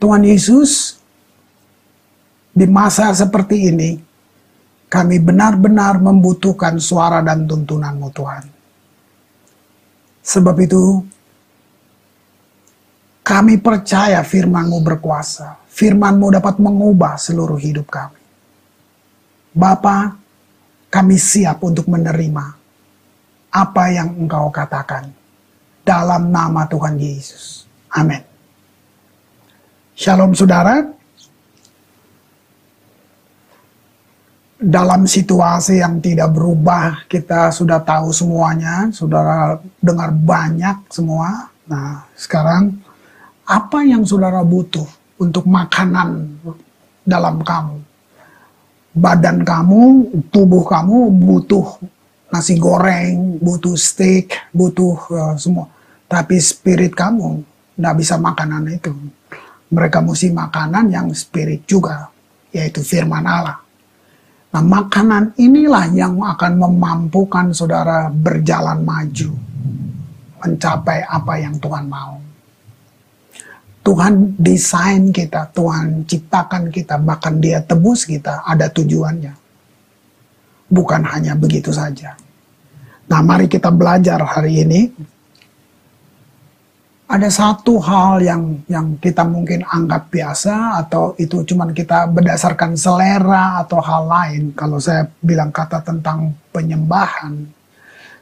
Tuhan Yesus, di masa seperti ini, kami benar-benar membutuhkan suara dan tuntunan-Mu Tuhan. Sebab itu, kami percaya firman-Mu berkuasa. Firman-Mu dapat mengubah seluruh hidup kami. Bapa, kami siap untuk menerima apa yang Engkau katakan. Dalam nama Tuhan Yesus. Amin. Shalom saudara. Dalam situasi yang tidak berubah, kita sudah tahu semuanya, saudara dengar banyak semua. Nah, sekarang apa yang saudara butuh untuk makanan dalam kamu? Badan kamu, tubuh kamu butuh nasi goreng, butuh steak, butuh semua. Tapi spirit kamu tidak bisa makanan itu. Mereka mesti makanan yang spirit juga, yaitu firman Allah. Nah, makanan inilah yang akan memampukan saudara berjalan maju, mencapai apa yang Tuhan mau. Tuhan desain kita, Tuhan ciptakan kita, bahkan Dia tebus kita, ada tujuannya. Bukan hanya begitu saja. Nah, mari kita belajar hari ini. Ada satu hal yang kita mungkin anggap biasa, atau itu cuman kita berdasarkan selera atau hal lain. Kalau saya bilang kata tentang penyembahan,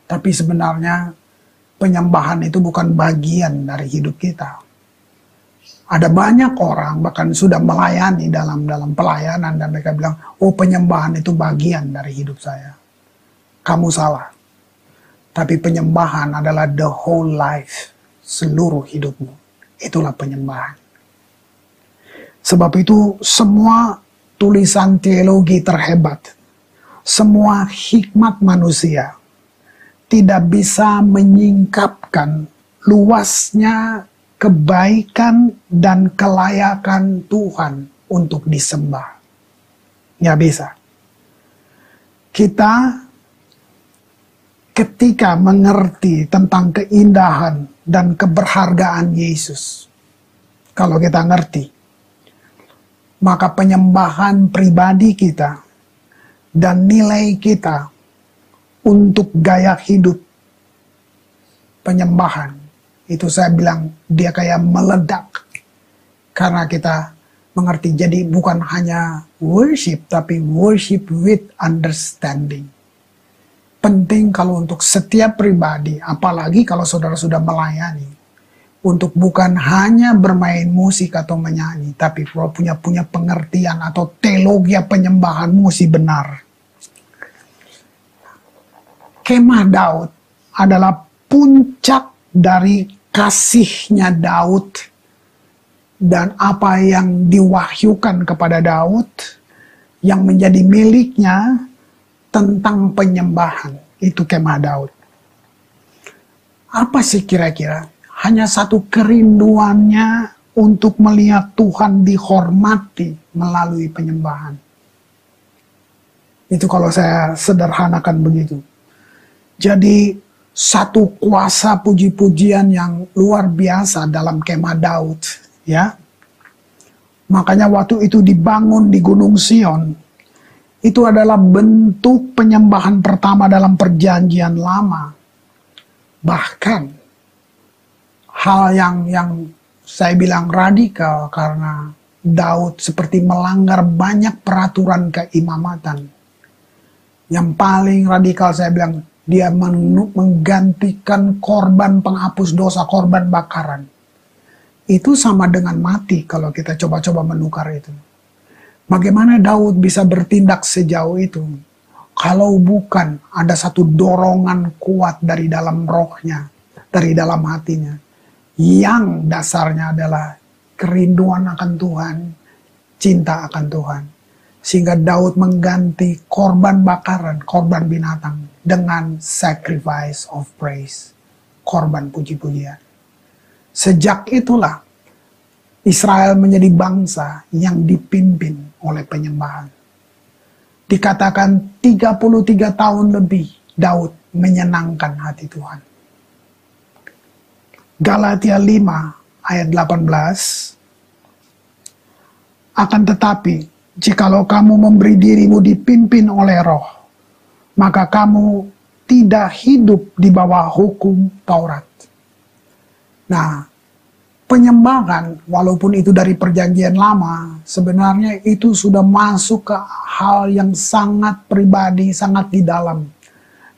tapi sebenarnya penyembahan itu bukan bagian dari hidup kita. Ada banyak orang bahkan sudah melayani dalam pelayanan dan mereka bilang, oh penyembahan itu bagian dari hidup saya. Kamu salah. Tapi penyembahan adalah the whole life. Seluruh hidupmu. Itulah penyembahan. Sebab itu semua tulisan teologi terhebat, semua hikmat manusia tidak bisa menyingkapkan luasnya kebaikan dan kelayakan Tuhan untuk disembah. Nggak bisa. Kita ketika mengerti tentang keindahan dan keberhargaan Yesus, kalau kita ngerti, maka penyembahan pribadi kita dan nilai kita untuk gaya hidup penyembahan, itu saya bilang dia kayak meledak. Karena kita mengerti, jadi bukan hanya worship, tapi worship with understanding. Penting kalau untuk setiap pribadi, apalagi kalau saudara sudah melayani, untuk bukan hanya bermain musik atau menyanyi, tapi kalau punya pengertian atau teologi penyembahan mesti benar. Kemah Daud adalah puncak dari kasihnya Daud dan apa yang diwahyukan kepada Daud yang menjadi miliknya tentang penyembahan. Itu kemah Daud. Apa sih kira-kira? Hanya satu kerinduannya untuk melihat Tuhan dihormati melalui penyembahan. Itu kalau saya sederhanakan begitu. Jadi satu kuasa puji-pujian yang luar biasa dalam kemah Daud, ya. Makanya waktu itu dibangun di Gunung Sion, itu adalah bentuk penyembahan pertama dalam perjanjian lama. Bahkan hal yang saya bilang radikal, karena Daud seperti melanggar banyak peraturan keimamatan. Yang paling radikal saya bilang, dia menggantikan korban penghapus dosa, korban bakaran. Itu sama dengan mati kalau kita coba-coba menukar itu. Bagaimana Daud bisa bertindak sejauh itu? Kalau bukan ada satu dorongan kuat dari dalam rohnya, dari dalam hatinya, yang dasarnya adalah kerinduan akan Tuhan, cinta akan Tuhan. Sehingga Daud mengganti korban bakaran, korban binatang, dengan sacrifice of praise, korban puji-pujian. Sejak itulah Israel menjadi bangsa yang dipimpin oleh penyembahan. Dikatakan 33 tahun lebih Daud menyenangkan hati Tuhan. Galatia 5 ayat 18. Akan tetapi, jikalau kamu memberi dirimu dipimpin oleh Roh, maka kamu tidak hidup di bawah hukum Taurat. Nah, penyembahan, walaupun itu dari perjanjian lama, sebenarnya itu sudah masuk ke hal yang sangat pribadi, sangat di dalam.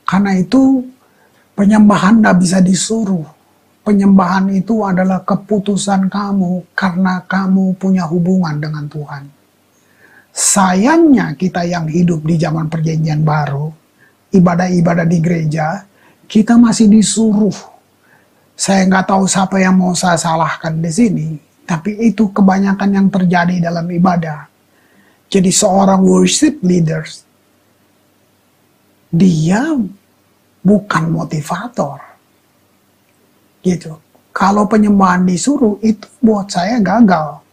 Karena itu, penyembahan tidak bisa disuruh. Penyembahan itu adalah keputusan kamu karena kamu punya hubungan dengan Tuhan. Sayangnya kita yang hidup di zaman perjanjian baru, ibadah-ibadah di gereja, kita masih disuruh. Saya nggak tahu siapa yang mau saya salahkan di sini, tapi itu kebanyakan yang terjadi dalam ibadah. Jadi seorang worship leaders, dia bukan motivator. Gitu. Kalau penyembahan disuruh, itu buat saya gagal.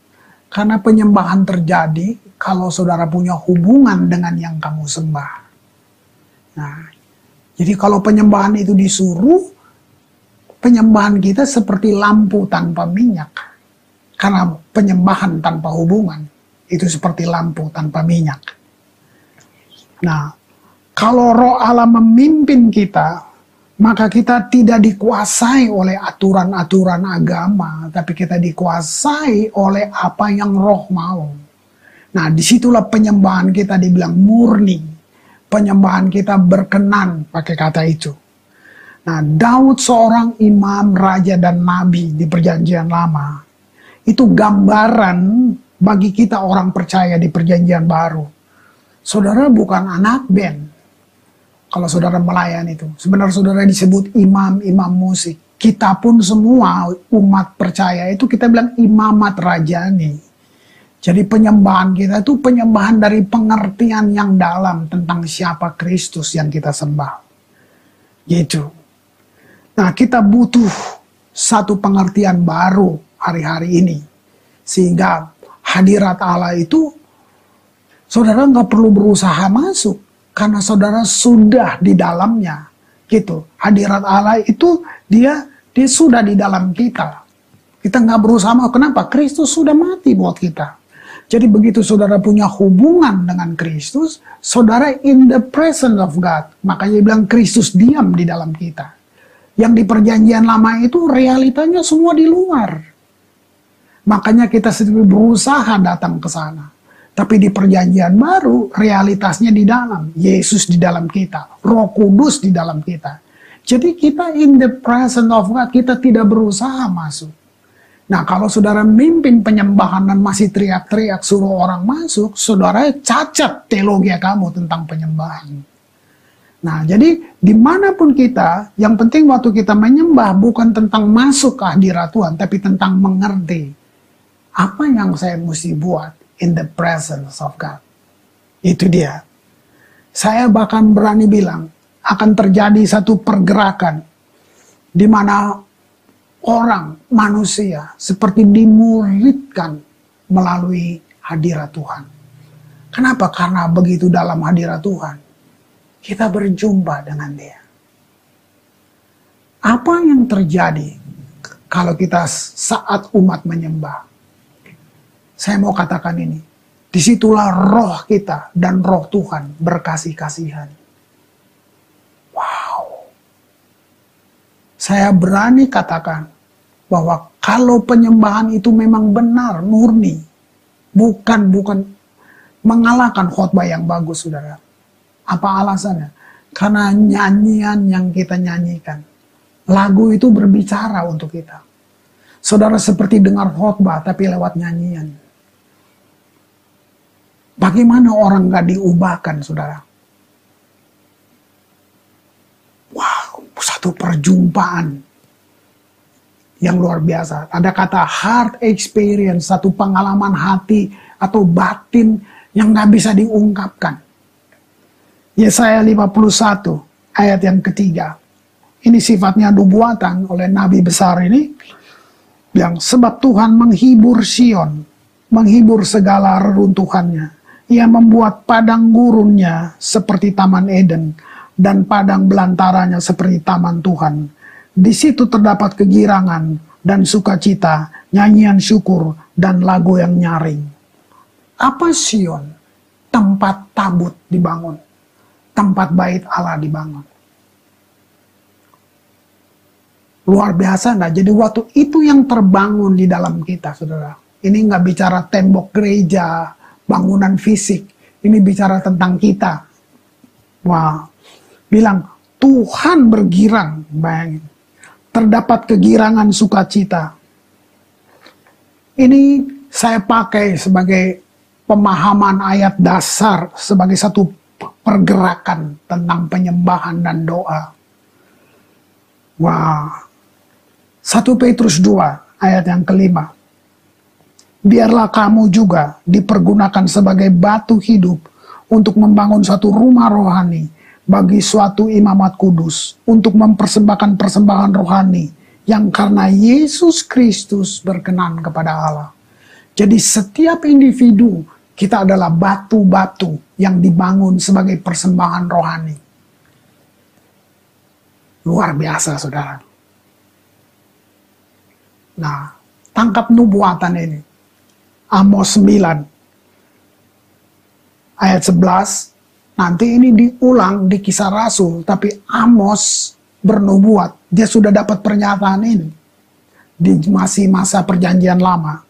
Karena penyembahan terjadi kalau saudara punya hubungan dengan yang kamu sembah. Nah, jadi kalau penyembahan itu disuruh, penyembahan kita seperti lampu tanpa minyak. Karena penyembahan tanpa hubungan, itu seperti lampu tanpa minyak. Nah, kalau Roh Allah memimpin kita, maka kita tidak dikuasai oleh aturan-aturan agama, tapi kita dikuasai oleh apa yang Roh mau. Nah, disitulah penyembahan kita dibilang murni. Penyembahan kita berkenan, pakai kata itu. Nah, Daud seorang imam, raja, dan nabi di perjanjian lama. Itu gambaran bagi kita orang percaya di perjanjian baru. Saudara bukan anak band. Kalau saudara melayani itu. Sebenarnya saudara disebut imam musik. Kita pun semua umat percaya itu kita bilang imamat rajani. Jadi penyembahan kita itu penyembahan dari pengertian yang dalam tentang siapa Kristus yang kita sembah. Gitu. Nah, kita butuh satu pengertian baru hari-hari ini. Sehingga hadirat Allah itu, saudara nggak perlu berusaha masuk. Karena saudara sudah di dalamnya. Gitu. Hadirat Allah itu dia sudah di dalam kita. Kita nggak berusaha mau. Kenapa? Kristus sudah mati buat kita. Jadi begitu saudara punya hubungan dengan Kristus, saudara in the presence of God. Makanya bilang Kristus diam di dalam kita. Yang di perjanjian lama itu realitanya semua di luar. Makanya kita sendiri berusaha datang ke sana. Tapi di perjanjian baru, realitasnya di dalam. Yesus di dalam kita. Roh Kudus di dalam kita. Jadi kita in the presence of God, kita tidak berusaha masuk. Nah, kalau saudara mimpin penyembahan dan masih teriak-teriak suruh orang masuk, saudara cacat teologi kamu tentang penyembahan. Nah, jadi dimanapun kita, yang penting waktu kita menyembah bukan tentang masuk ke hadirat Tuhan, tapi tentang mengerti apa yang saya mesti buat in the presence of God. Itu dia. Saya bahkan berani bilang, akan terjadi satu pergerakan di mana orang, manusia, seperti dimuridkan melalui hadirat Tuhan. Kenapa? Karena begitu dalam hadirat Tuhan, kita berjumpa dengan Dia. Apa yang terjadi kalau kita saat umat menyembah? Saya mau katakan ini. Disitulah roh kita dan roh Tuhan berkasih-kasihan. Wow. Saya berani katakan bahwa kalau penyembahan itu memang benar, murni, bukan mengalahkan khotbah yang bagus, saudara. Apa alasannya? Karena nyanyian yang kita nyanyikan, lagu itu berbicara untuk kita. Saudara seperti dengar khotbah tapi lewat nyanyian. Bagaimana orang gak diubahkan, saudara? Wow, satu perjumpaan yang luar biasa. Ada kata heart experience, satu pengalaman hati atau batin yang gak bisa diungkapkan. Yesaya 51 ayat yang ketiga. Ini sifatnya nubuatan oleh Nabi besar ini. Yang sebab Tuhan menghibur Sion, menghibur segala reruntuhannya. Ia membuat padang gurunnya seperti Taman Eden dan padang belantaranya seperti Taman Tuhan. Di situ terdapat kegirangan dan sukacita, nyanyian syukur dan lagu yang nyaring. Apa Sion? Tempat tabut dibangun. Tempat bait Allah dibangun. Luar biasa enggak? Jadi waktu itu yang terbangun di dalam kita, saudara. Ini nggak bicara tembok gereja, bangunan fisik. Ini bicara tentang kita. Wah, bilang Tuhan bergirang, bayangin. Terdapat kegirangan sukacita. Ini saya pakai sebagai pemahaman ayat dasar, sebagai satu pergerakan tentang penyembahan dan doa. Wah, 1 Petrus 2 ayat yang kelima. Biarlah kamu juga dipergunakan sebagai batu hidup untuk membangun suatu rumah rohani bagi suatu imamat kudus, untuk mempersembahkan persembahan rohani yang karena Yesus Kristus berkenan kepada Allah. Jadi setiap individu kita adalah batu-batu yang dibangun sebagai persembahan rohani. Luar biasa, saudara. Nah, tangkap nubuatan ini. Amos 9 ayat 11. Nanti ini diulang di Kisah Rasul, tapi Amos bernubuat. Dia sudah dapat pernyataan ini di masih masa perjanjian lama.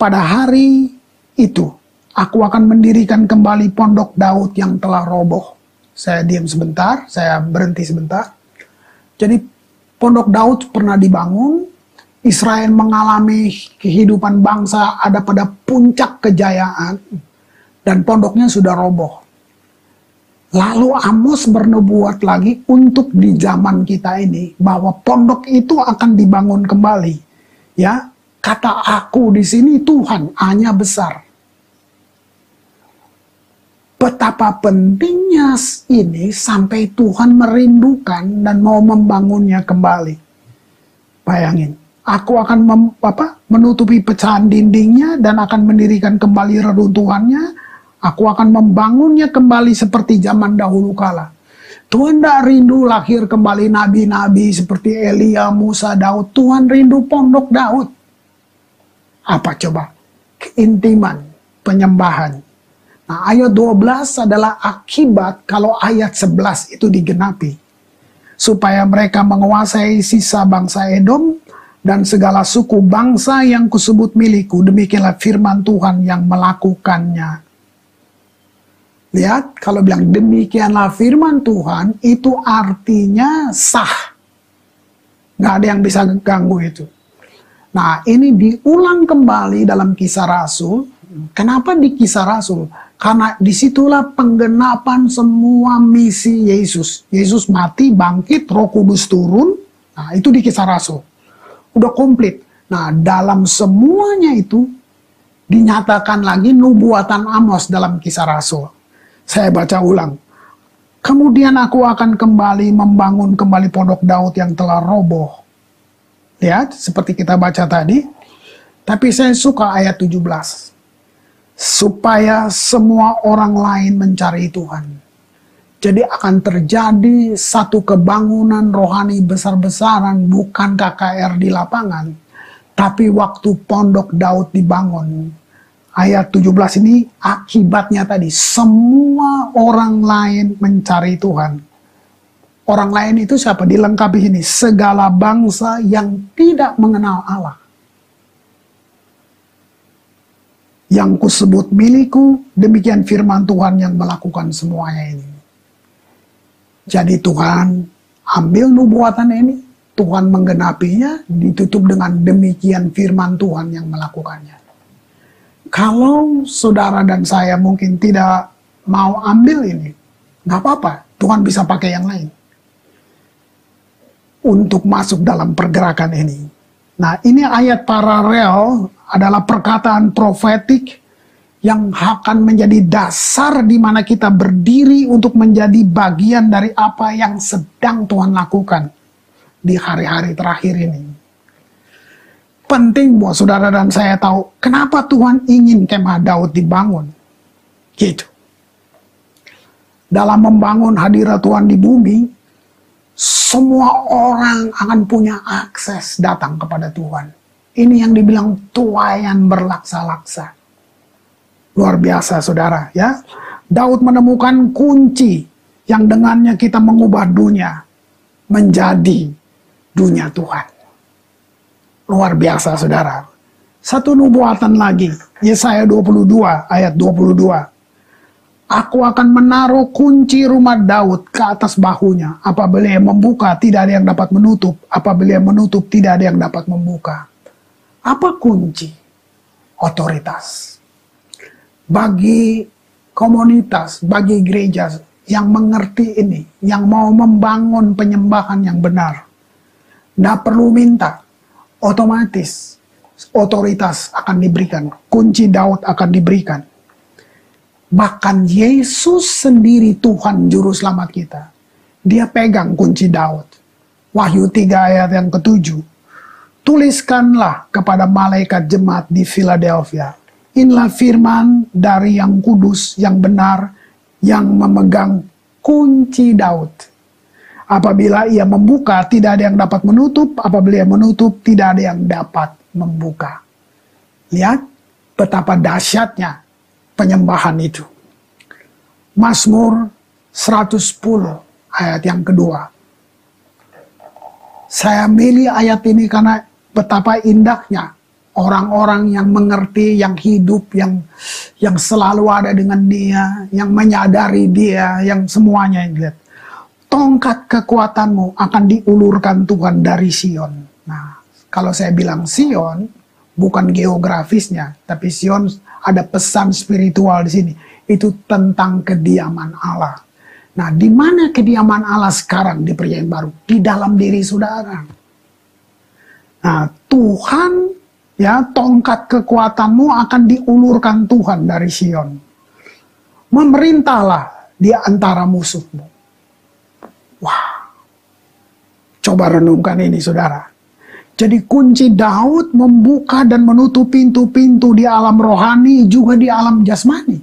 Pada hari itu, aku akan mendirikan kembali pondok Daud yang telah roboh. Saya diam sebentar, saya berhenti sebentar. Jadi pondok Daud pernah dibangun. Israel mengalami kehidupan bangsa ada pada puncak kejayaan. Dan pondoknya sudah roboh. Lalu Amos bernubuat lagi untuk di zaman kita ini. Bahwa pondok itu akan dibangun kembali. Ya, kata aku di sini Tuhan hanya besar. Betapa pentingnya ini sampai Tuhan merindukan dan mau membangunnya kembali. Bayangin. Aku akan menutupi pecahan dindingnya dan akan mendirikan kembali reruntuhannya. Aku akan membangunnya kembali seperti zaman dahulu kala. Tuhan tidak rindu lahir kembali nabi-nabi seperti Elia, Musa, Daud. Tuhan rindu pondok Daud. Apa coba? Keintiman, penyembahan. Nah, ayat 12 adalah akibat kalau ayat 11 itu digenapi. Supaya mereka menguasai sisa bangsa Edom dan segala suku bangsa yang kusebut milikku, demikianlah firman Tuhan yang melakukannya. Lihat, kalau bilang demikianlah firman Tuhan, itu artinya sah. Nggak ada yang bisa ganggu itu. Nah, ini diulang kembali dalam Kisah Rasul. Kenapa di Kisah Rasul? Karena disitulah penggenapan semua misi Yesus. Yesus mati, bangkit, Roh Kudus turun. Nah, itu di Kisah Rasul. Udah komplit. Nah, dalam semuanya itu dinyatakan lagi nubuatan Amos dalam Kisah Rasul. Saya baca ulang. Kemudian aku akan kembali membangun kembali pondok Daud yang telah roboh. Lihat, seperti kita baca tadi. Tapi saya suka ayat 17. Supaya semua orang lain mencari Tuhan. Jadi akan terjadi satu kebangunan rohani besar-besaran, bukan KKR di lapangan. Tapi waktu pondok Daud dibangun, ayat 17 ini akibatnya tadi, semua orang lain mencari Tuhan. Orang lain itu siapa? Dilengkapi ini, segala bangsa yang tidak mengenal Allah. Yang kusebut milikku, demikian firman Tuhan yang melakukan semuanya ini. Jadi Tuhan ambil nubuatan ini, Tuhan menggenapinya, ditutup dengan demikian firman Tuhan yang melakukannya. Kalau saudara dan saya mungkin tidak mau ambil ini, nggak apa-apa, Tuhan bisa pakai yang lain. Untuk masuk dalam pergerakan ini. Nah, ini ayat paralel adalah perkataan profetik yang akan menjadi dasar di mana kita berdiri untuk menjadi bagian dari apa yang sedang Tuhan lakukan di hari-hari terakhir ini. Penting buat saudara dan saya tahu kenapa Tuhan ingin kemah Daud dibangun. Gitu. Dalam membangun hadirat Tuhan di bumi, semua orang akan punya akses datang kepada Tuhan. Ini yang dibilang tuayan berlaksa-laksa. Luar biasa saudara ya. Daud menemukan kunci yang dengannya kita mengubah dunia menjadi dunia Tuhan. Luar biasa saudara. Satu nubuatan lagi, Yesaya 22 ayat 22. Aku akan menaruh kunci rumah Daud ke atas bahunya. Apabila ia membuka, tidak ada yang dapat menutup. Apabila ia menutup, tidak ada yang dapat membuka. Apa kunci? Otoritas. Bagi komunitas, bagi gereja yang mengerti ini, yang mau membangun penyembahan yang benar, nggak perlu minta, otomatis otoritas akan diberikan, kunci Daud akan diberikan. Bahkan Yesus sendiri, Tuhan Juru Selamat kita, dia pegang kunci Daud. Wahyu 3 ayat yang ke-7. Tuliskanlah kepada malaikat jemaat di Philadelphia, inilah firman dari yang kudus, yang benar, yang memegang kunci Daud. Apabila ia membuka, tidak ada yang dapat menutup. Apabila ia menutup, tidak ada yang dapat membuka. Lihat betapa dahsyatnya penyembahan itu. Mazmur 110 ayat yang kedua. Saya milih ayat ini karena betapa indahnya orang-orang yang mengerti, yang hidup, yang selalu ada dengan dia, yang menyadari dia, yang semuanya yang lihat. Tongkat kekuatanmu akan diulurkan Tuhan dari Sion. Nah, kalau saya bilang Sion, bukan geografisnya, tapi Sion ada pesan spiritual di sini. Itu tentang kediaman Allah. Nah, di mana kediaman Allah sekarang di perjanjian baru? Di dalam diri saudara. Nah, Tuhan, ya, tongkat kekuatanmu akan diulurkan Tuhan dari Sion. Memerintahlah di antara musuhmu. Wah, coba renungkan ini saudara. Jadi kunci Daud membuka dan menutup pintu-pintu di alam rohani juga di alam jasmani.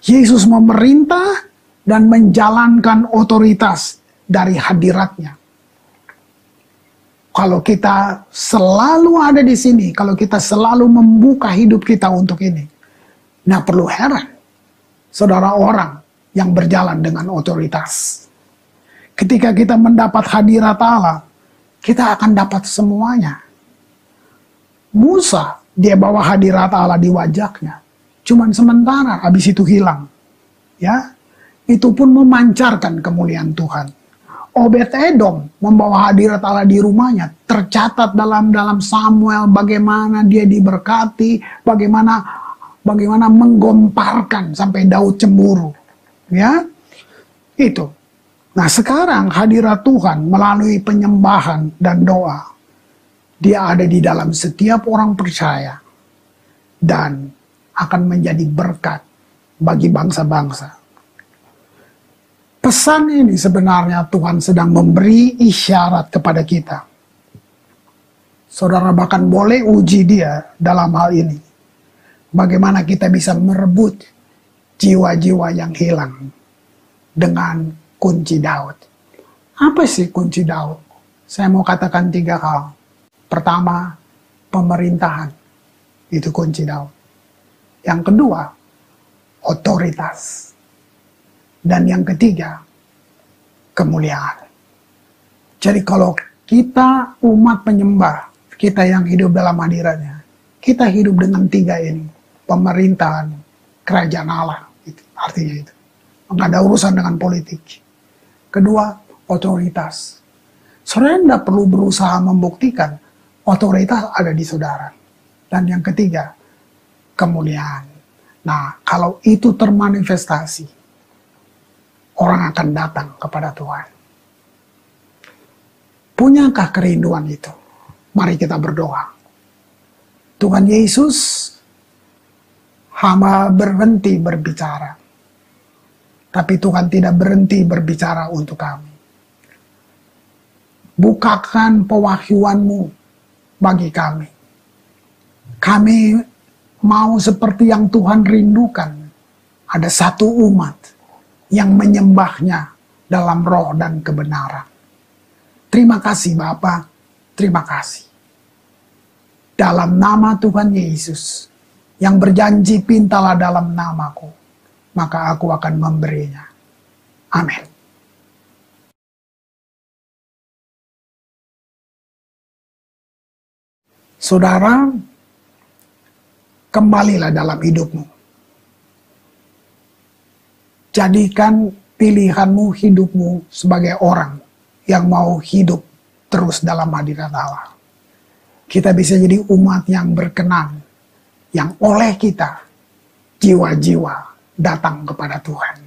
Yesus memerintah dan menjalankan otoritas dari hadiratnya. Kalau kita selalu ada di sini, kalau kita selalu membuka hidup kita untuk ini, nah perlu heran, saudara, orang yang berjalan dengan otoritas. Ketika kita mendapat hadirat Allah, kita akan dapat semuanya. Musa, dia bawa hadirat Allah di wajahnya. Cuman sementara, habis itu hilang. Ya, itu pun memancarkan kemuliaan Tuhan. Obed-Edom membawa hadirat Allah di rumahnya. Tercatat dalam Samuel bagaimana dia diberkati, bagaimana menggomparkan sampai Daud cemburu. Ya, itu. Nah sekarang hadirat Tuhan melalui penyembahan dan doa, dia ada di dalam setiap orang percaya dan akan menjadi berkat bagi bangsa-bangsa. Pesan ini sebenarnya Tuhan sedang memberi isyarat kepada kita. Saudara bahkan boleh uji dia dalam hal ini. Bagaimana kita bisa merebut jiwa-jiwa yang hilang dengan kunci Daud. Apa sih kunci Daud? Saya mau katakan 3 hal. Pertama, pemerintahan. Itu kunci Daud. Yang kedua, otoritas. Dan yang ketiga, kemuliaan. Jadi kalau kita umat penyembah, kita yang hidup dalam hadiratnya, kita hidup dengan 3 ini. Pemerintahan, kerajaan Allah. Itu, artinya itu. Nggak ada urusan dengan politik. Kedua, otoritas. Saudara tidak perlu berusaha membuktikan otoritas ada di saudara. Dan yang ketiga, kemuliaan. Nah, kalau itu termanifestasi, orang akan datang kepada Tuhan. Punyakah kerinduan itu? Mari kita berdoa. Tuhan Yesus, hamba berhenti berbicara. Tapi Tuhan tidak berhenti berbicara untuk kami. Bukakan pewahyuan-Mu bagi kami. Kami mau seperti yang Tuhan rindukan. Ada satu umat yang menyembahnya dalam roh dan kebenaran. Terima kasih Bapa, terima kasih. Dalam nama Tuhan Yesus, yang berjanji, pintalah dalam namaku, maka aku akan memberinya. Amin. Saudara, kembalilah dalam hidupmu. Jadikan pilihanmu, hidupmu sebagai orang yang mau hidup terus dalam hadirat Allah. Kita bisa jadi umat yang berkenan, yang oleh kita jiwa-jiwa datang kepada Tuhan.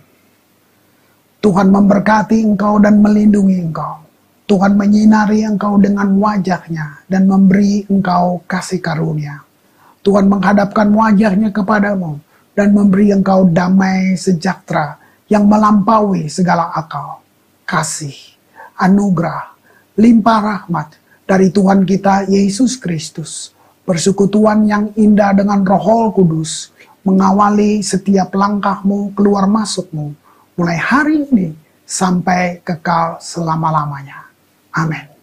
Tuhan memberkati engkau dan melindungi engkau. Tuhan menyinari engkau dengan wajahnya dan memberi engkau kasih karunia. Tuhan menghadapkan wajahnya kepadamu dan memberi engkau damai sejahtera yang melampaui segala akal. Kasih, anugerah, limpah rahmat dari Tuhan kita Yesus Kristus, persekutuan yang indah dengan Roh Kudus, mengawali setiap langkahmu, keluar masukmu, mulai hari ini sampai kekal selama-lamanya. Amin.